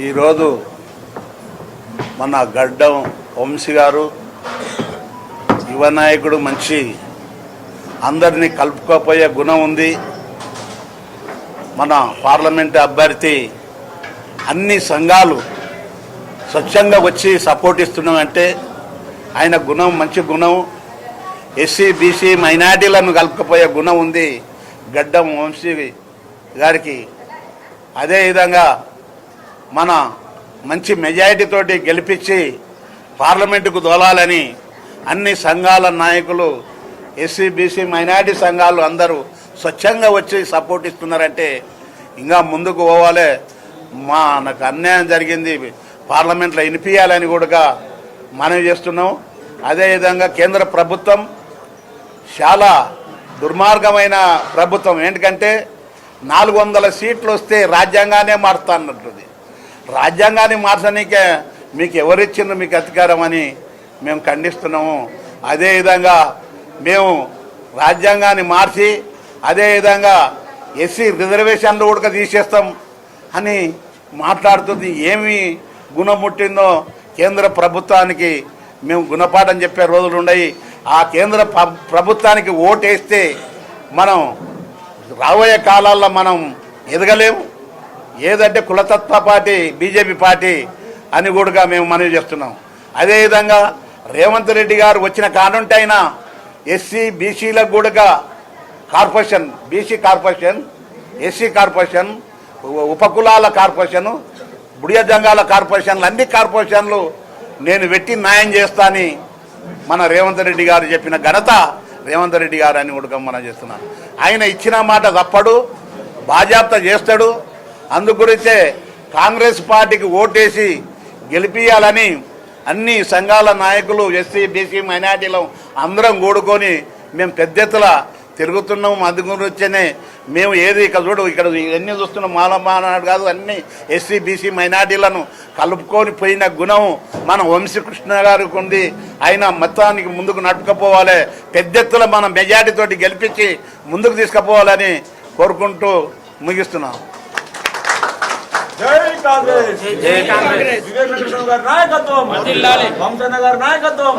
ఈరోజు మన గడ్డం వంశీ గారు యువ నాయకుడు, మంచి అందరినీ కలుపుకోపోయే గుణం ఉంది. మన పార్లమెంట్ అభ్యర్థి అన్ని సంఘాలు స్వచ్ఛంగా వచ్చి సపోర్ట్ ఇస్తున్నామంటే ఆయన గుణం మంచి గుణం. ఎస్సీ బీసీ మైనార్టీలను కలుపుకపోయే గుణం ఉంది గడ్డం వంశీ గారికి. అదేవిధంగా మన మంచి మెజారిటీతోటి గెలిపించి పార్లమెంటుకు దోలాలని అన్ని సంఘాల నాయకులు, ఎస్సీ బీసీ మైనారిటీ సంఘాలు అందరూ స్వచ్ఛంగా వచ్చి సపోర్ట్ ఇస్తున్నారంటే ఇంకా ముందుకు పోవాలి. నాకు అన్యాయం జరిగింది, పార్లమెంట్లో వినిపించాలని కూడా మనవి చేస్తున్నాం. అదేవిధంగా కేంద్ర ప్రభుత్వం చాలా దుర్మార్గమైన ప్రభుత్వం. ఎందుకంటే 400 సీట్లు వస్తే రాజ్యాంగానే మారుతా అన్నట్టుంది. రాజ్యాంగాన్ని మార్చడానికే మీకు ఎవరిచ్చిండ్రు మీకు అధికారం అని మేము ఖండిస్తున్నాము. అదేవిధంగా మేము రాజ్యాంగాన్ని మార్చి అదేవిధంగా ఎస్సీ రిజర్వేషన్లు కూడా తీసేస్తాం అని మాట్లాడుతుంది. ఏమి గుణముట్టిందో కేంద్ర ప్రభుత్వానికి మేము గుణపాఠం చెప్పే రోజులు ఉన్నాయి. ఆ కేంద్ర ప్రభుత్వానికి ఓటేస్తే మనం రాబోయే కాలాల్లో మనం ఎదగలేము. ఏదంటే కులతత్వ పార్టీ బీజేపీ పార్టీ అని కూడా మేము మనవి చేస్తున్నాం. అదేవిధంగా రేవంత్ రెడ్డి గారు వచ్చిన కానుంటే అయినా ఎస్సీ బీసీలకు కూడా corporation, BC corporation, SC corporation, ఉపకులాల కార్పొరేషన్, బుడియ జంగాల కార్పొరేషన్లు, అన్ని కార్పొరేషన్లు నేను పెట్టి న్యాయం చేస్తా అని మన రేవంత్ రెడ్డి గారు చెప్పిన ఘనత రేవంత్ రెడ్డి గారు అని కూడా మనం చేస్తున్నాను. ఆయన ఇచ్చిన మాట తప్పడు, బాజాప్తా చేస్తాడు. అందుగురించే కాంగ్రెస్ పార్టీకి ఓటేసి గెలిపియాలని అన్ని సంఘాల నాయకులు, ఎస్సీ బీసీ మైనార్టీలు అందరం కూడుకొని మేము పెద్ద ఎత్తున తిరుగుతున్నాం. అందుగురించేనే మేము ఏది ఇక్కడ చూడు, ఇక్కడ ఎన్ని చూస్తున్నాం, మాలమానాడు కాదు, అన్ని ఎస్సీ బీసీ మైనార్టీలను కలుపుకొని పోయిన గుణం మన వంశీకృష్ణ గారికి ఉంది. ఆయన మొత్తానికి ముందుకు నడుపుకపోవాలి, పెద్ద ఎత్తున మన మెజార్టీతోటి గెలిపించి ముందుకు తీసుకుపోవాలని కోరుకుంటూ ముగిస్తున్నాం. జై కాంగ్రెస్, జై కాంగ్రెస్. వివేకానంద గారి నాయకత్వం, వంశన్న గారి నాయకత్వం.